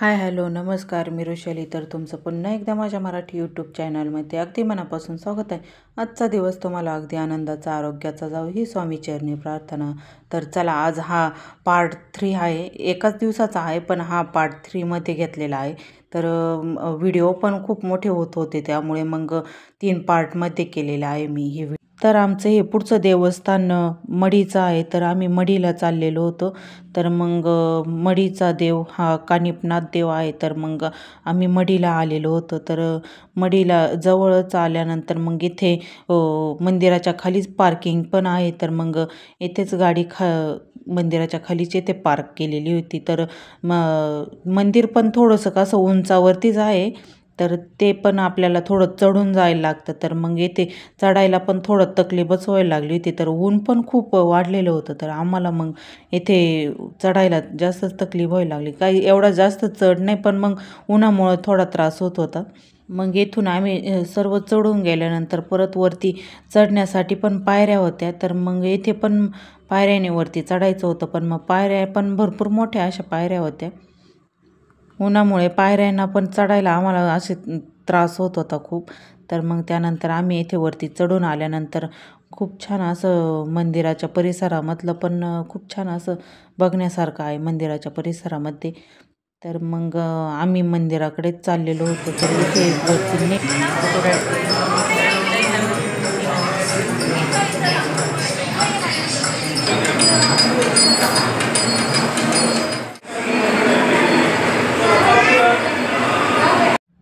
Hi hello नमस्कार मी वृषाली। तर तुमचं पुन्हा एकदा माझ्या मराठी यूट्यूब चॅनलमध्ये अगदी मनापासून स्वागत आहे। आजचा दिवस तुम्हाला अगदी आनंदाचा आरोग्याचा जावो ही स्वामी चरणी प्रार्थना। तर चला आज हा पार्ट 3 आहे। एकाच दिवसाचा आहे पण हा पार्ट 3 मध्ये घेतलेला आहे। तर व्हिडिओ पण खूप मोठे होत होते त्यामुळे मग 3 पार्टमध्ये केलेला आहे मी हे। तर आमचं हे पुढचं देवस्थान मढीचं आहे। तर आम्ही मढीला चाललेलो होतो। तर मग मढीचा देव हा कानिफनाथ देव आहे। तर मग आम्ही मढीला आलेलो होतो। तर मढीला जवळच आल्यानंतर मग इथे मंदिराच्या खालीच पार्किंग पण आहे। तर मग इथेच गाडी मंदिराच्या खालीच इथे पार्क केलेली होती। तर मंदिर पण थोडंसं कसं उंचावरतीच आहे। तर ते पण आपल्याला थोडं चढून जायला लागतं। तर मग इथे चढायला पण थोडं तकलीफच व्हायला लागली होती। तर ऊन पण खूप वाढलेलं होतं। तर आम्हाला मग इथे चढायला जास्तच तकलीफ व्हायला लागली। काही एवढा जास्त चढ नाही पण मग उन्हामुळे थोडा त्रास होत होता। मग इथून आम्ही सर्व चढून गेल्यानंतर परत वरती चढण्यासाठी पण पायऱ्या होत्या। तर मग इथे पण पायऱ्याने वरती चढायचं होतं पण मग पायऱ्या पण भरपूर मोठ्या अशा पायऱ्या होत्या। उन्हामुळे पायऱ्यांना पण चढायला आम्हाला असे त्रास होत होता खूप। तर मग त्यानंतर आम्ही इथे वरती चढून आल्यानंतर खूप छान असं मंदिराच्या परिसरामधलं पण खूप छान असं बघण्यासारखं आहे मंदिराच्या परिसरामध्ये। तर मग आम्ही मंदिराकडेच चाललेलो होतो। तर इथे वरती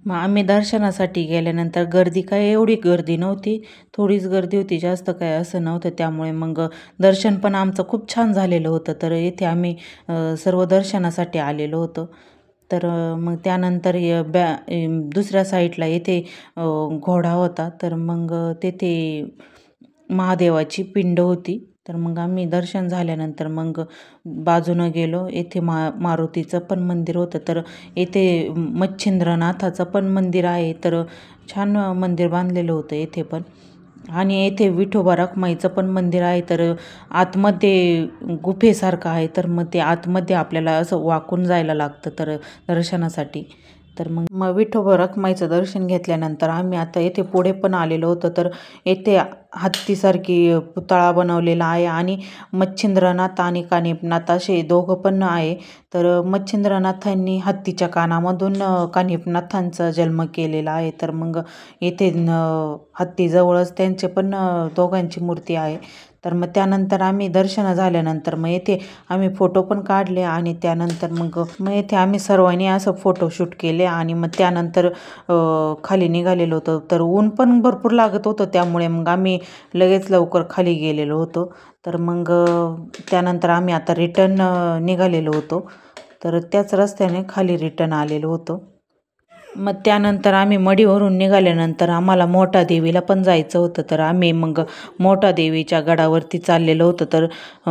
मग आम्ही दर्शनासाठी गेल्यानंतर गर्दी काय एवढी गर्दी नव्हती, थोडीच गर्दी होती, जास्त काय असं नव्हतं। त्यामुळे मग दर्शन पण आमचं खूप छान झालेलं होतं। तर इथे आम्ही सर्व दर्शनासाठी आलेलो होतो। तर मग त्यानंतर दुसऱ्या साईडला इथे घोडा होता। तर मग तेथे महादेवाची पिंड होती। तर मग आम्ही दर्शन झाल्यानंतर मग बाजूनं गेलो। येथे मारुतीचं पण मंदिर होतं। तर येथे मच्छिंद्रनाथाचं पण मंदिर आहे। तर छान मंदिर बांधलेलं होतं येथे पण। आणि येथे विठोबा रखुमाईचं पण मंदिर आहे। तर आतमध्ये गुफेसारखं आहे। तर मग ते आतमध्ये आपल्याला असं वाकून जायला लागतं तर दर्शनासाठी। तर मग विठोबा रखुमाईचं दर्शन घेतल्यानंतर आम्ही आता येथे पुढे पण आलेलो होतो। तर येथे हत्तीसारखी पुतळा बनवलेला आहे आणि मच्छिंद्रनाथ आणि कानिफनाथ असे दोघं पण आहे। तर मच्छिंद्रनाथांनी हत्तीच्या कानामधून कानिफनाथांचा जन्म केलेला आहे। तर मग येथे हत्तीजवळच त्यांचे पण दोघांची मूर्ती आहे। तर मग त्यानंतर आम्ही दर्शन झाल्यानंतर मग येथे आम्ही फोटो पण काढले आणि त्यानंतर मग येथे आम्ही सर्वांनी असं फोटोशूट केले आणि मग त्यानंतर खाली निघालेलो होतो। तर ऊन पण भरपूर लागत होतं त्यामुळे मग आम्ही लगेच लवकर खाली गेलेलो होतो। तर मग त्यानंतर आम्ही आता रिटर्न निघालेलो होतो। तर त्याच रस्त्याने खाली रिटर्न आलेलो होतो। मग त्यानंतर आम्ही मढीवरून निघाल्यानंतर आम्हाला मोठा देवीला पण जायचं होतं। तर आम्ही मग मोठा देवीच्या गडावरती चाललेलो होतो। तर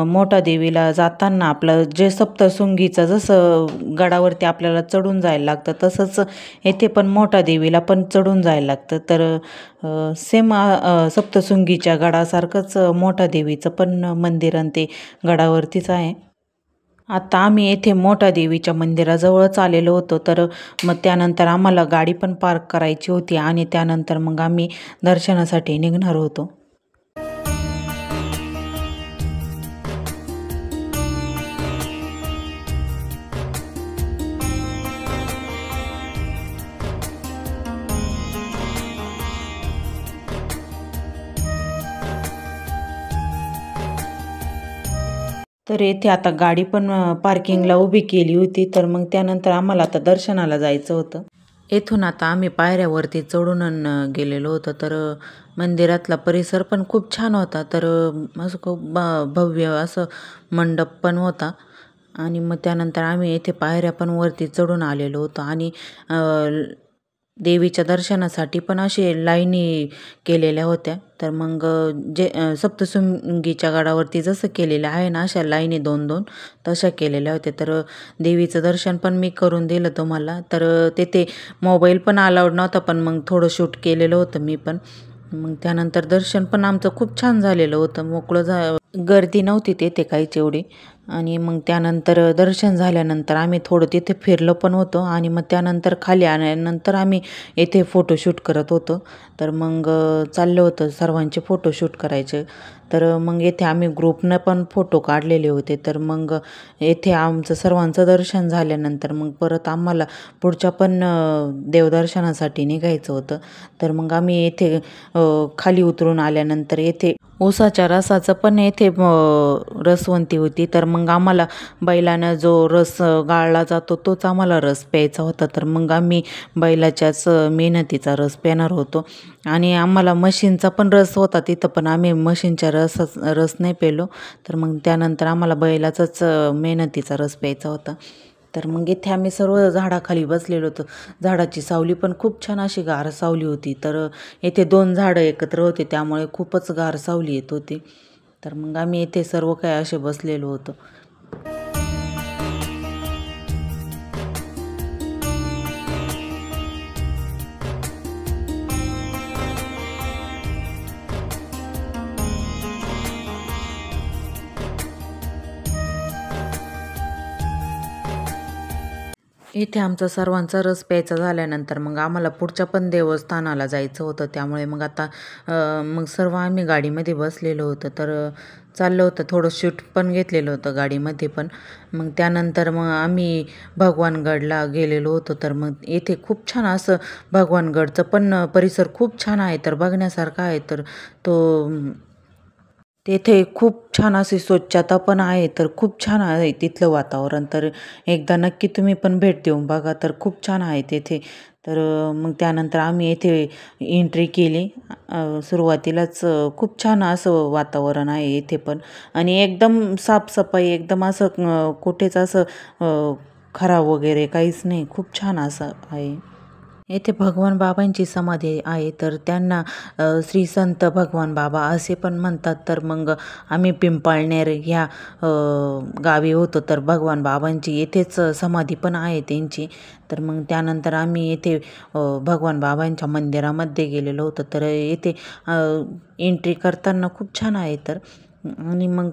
मोठा देवीला जाताना आपलं जे सप्तशृंगीचं जसं गडावरती आपल्याला चढून जायला लागतं तसंच येथे पण मोठा देवीला पण चढून जायला लागतं। तर सेम सप्तशृंगीच्या गडासारखंच मोठा देवीचं पण मंदिर आणि ते गडावरतीच आहे। आता आम्ही येथे मोठा देवीच्या मंदिराजवळच आलेलो होतो। तर मग त्यानंतर आम्हाला गाडी पण पार्क करायची होती आणि त्यानंतर मग आम्ही दर्शनासाठी निघणार होतो। तर येथे आता गाडी पण पार्किंगला उभी केली होती। तर मग त्यानंतर आम्हाला आता दर्शनाला जायचं होतं। येथून आता आम्ही पायऱ्यावरती चढून गेलेलो होतो। तर मंदिरातला परिसर पण खूप छान होता। तर असं खूप भव्य असं मंडप पण होता। आणि मग त्यानंतर आम्ही येथे पायऱ्या पण वरती चढून आलेलो होतो आणि देवीच्या दर्शनासाठी पण असे लाईनी केलेल्या होत्या। तर मग जे सप्तशृंगीच्या गडावरती जसं केलेलं आहे ना अशा लाईनी 2-2 तशा केलेल्या होत्या। तर देवीचं दर्शन पण मी करून दिलं तुम्हाला। तर तेथे मोबाईल पण अलाउड नव्हता पण मग थोडं शूट केलेलं होतं मी पण। मग त्यानंतर दर्शन पण आमचं खूप छान झालेलं होतं, मोकळं गर्दी नव्हती तिथे काहीच एवढी. आणि मग त्यानंतर दर्शन झाल्यानंतर आम्ही थोडं तिथे फिरलो पण होतो आणि मग त्यानंतर खाली आल्यानंतर आम्ही येथे फोटोशूट करत होतो. तर मग चाललं होतं सर्वांचे फोटोशूट करायचे. तर मग येथे आम्ही ग्रुपनं पण फोटो काढलेले होते. तर मग येथे आमचं सर्वांचं दर्शन झाल्यानंतर मग परत आम्हाला पुढच्या पण देवदर्शनासाठी निघायचं होतं. तर मग आम्ही येथे खाली उतरून आल्यानंतर येथे ऊसाच्या रसाचं पण येथे रसवंती होती. तर मग आम्हाला बैलानं जो रस गाळला जातो तोच आम्हाला रस प्यायचा होता. तर मग आम्ही बैलाच्याच मेहनतीचा रस पिणार होतो. आणि आम्हाला म्हशींचा पण रस होता तिथं, पण आम्ही म्हशींच्या रस नाही पेलो. तर मग त्यानंतर आम्हाला बैलाचाच मेहनतीचा रस प्यायचा होता. तर मग इथे आम्ही सर्व झाडाखाली बसलेलो होतो. झाडाची सावली पण खूप छान अशी गार सावली होती. तर येथे 2 झाडं एकत्र होते त्यामुळे खूपच गार सावली येत होती. तर मग आम्ही येथे सर्व काही असे बसलेलो होतो. इथे आमचा सर्वांचा रस प्यायचा झाल्यानंतर मग आम्हाला पुढच्या पण देवस्थानाला जायचं होतं. त्यामुळे मग आता मग सर्व आम्ही गाडीमध्ये बसलेलो होतो. तर चाललं होतं, थोडं शूट पण घेतलेलं होतं गाडीमध्ये पण. मग त्यानंतर मग आम्ही भगवानगडला गेलेलो होतो. तर मग येथे खूप छान असं भगवानगडचं पण परिसर खूप छान आहे, तर बघण्यासारखा आहे. तर तो तेथे खूप छान अशी स्वच्छता पण आहे. तर खूप छान आहे तिथलं वातावरण. तर एकदा नक्की तुम्ही पण भेट देऊन बघा. तर खूप छान आहे तेथे. तर मग त्यानंतर आम्ही येथे एंट्री केली. सुरुवातीलाच खूप छान असं वातावरण आहे इथे पण. आणि एकदम साफसफाई एकदम असं कुठेच असं खराब वगैरे काहीच नाही. खूप छान असं आहे. येथे भगवान बाबांची समाधी आहे. तर त्यांना श्री संत भगवान बाबा असे पण म्हणतात. तर मग आम्ही पिंपळनेर ह्या गावी होतो. तर भगवान बाबांची येथेच समाधी पण आहे त्यांची. तर मग त्यानंतर आम्ही येथे भगवान बाबांच्या मंदिरामध्ये गेलेलो होतो. तर येथे एंट्री करताना खूप छान आहे. तर आणि मग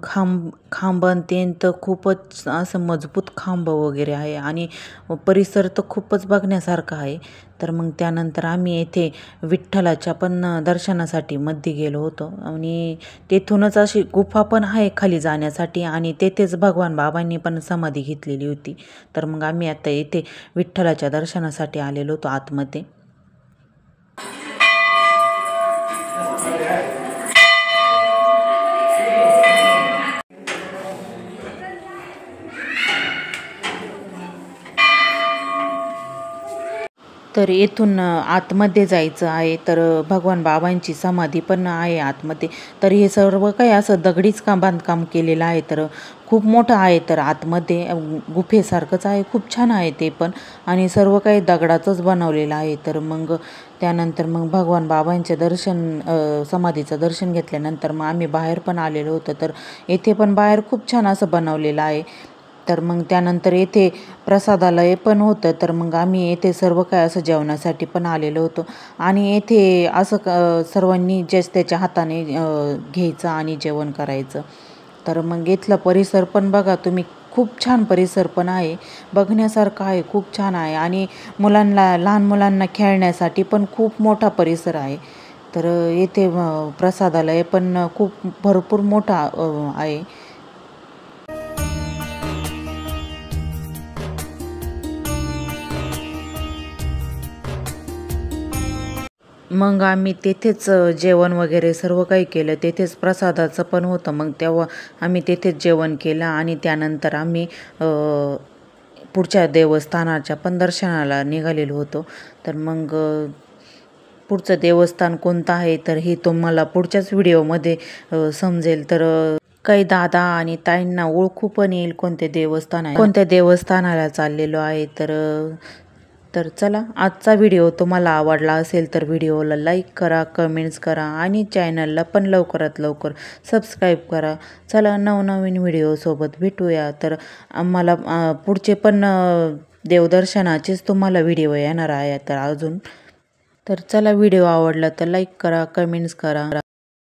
खांब आणि ते तर खूपच असं मजबूत खांब वगैरे आहे. आणि परिसर तर खूपच बघण्यासारखा आहे. तर मग त्यानंतर आम्ही येथे विठ्ठलाच्या पण दर्शनासाठी मध्ये गेलो होतो. आणि तेथूनच अशी गुफा पण आहे खाली जाण्यासाठी, आणि तेथेच भगवान बाबांनी पण समाधी घेतलेली होती. तर मग आम्ही आता येथे विठ्ठलाच्या दर्शनासाठी आलेलो होतो आतमध्ये. तर येथून आतमध्ये जायचं आहे. तर भगवान बाबांची समाधी पण आहे आतमध्ये. तर हे सर्व काही असं दगडीच बांधकाम केलेलं आहे. तर खूप मोठं आहे. तर आतमध्ये गुफेसारखंच आहे. खूप छान आहे ते पण. आणि सर्व काही दगडाचंच बनवलेलं आहे. तर मग त्यानंतर मग भगवान बाबांचे समाधीचं दर्शन घेतल्यानंतर मग आम्ही बाहेर पण आलेलो होतो. तर येथे पण बाहेर खूप छान असं बनवलेलं आहे. तर मग त्यानंतर येथे प्रसादालय पण होतं. तर मग आम्ही येथे सर्व काय असं जेवणासाठी पण आलेलो होतो. आणि येथे असं सर्वांनी त्याच्या हाताने घ्यायचं आणि जेवण करायचं. तर मग इथला परिसर पण बघा तुम्ही. खूप छान परिसर पण आहे, बघण्यासारखं आहे, खूप छान आहे. आणि लहान मुलांना खेळण्यासाठी पण खूप मोठा परिसर आहे. तर येथे प्रसादालय पण खूप भरपूर मोठा आहे. मग आम्ही तेथेच जेवण वगैरे सर्व काही केलं. तेथेच प्रसादाचं पण होतं. मग तेव्हा आम्ही तेथेच जेवण केलं. आणि त्यानंतर आम्ही पुढच्या देवस्थानाच्या पण दर्शनाला निघालेलो होतो. तर मग पुढचं देवस्थान कोणतं आहे तर हे तुम्हाला पुढच्याच व्हिडिओमध्ये समजेल. तर काही दादा आणि ताईंना ओळखू पण येईल कोणत्या देवस्थानाला चाललेलो आहे. तर चला, आजचा व्हिडिओ तुम्हाला आवडला असेल तर व्हिडिओला लाईक करा, कमेंट्स करा आणि चॅनलला पण लवकरात लवकर सबस्क्राईब करा. चला, नवनवीन व्हिडिओसोबत भेटूया. तर आम्हाला पुढचे पण देवदर्शनाचेच तुम्हाला व्हिडिओ येणार आहे तर अजून. तर चला, व्हिडिओ आवडला तर लाईक करा, कमेंट्स करा.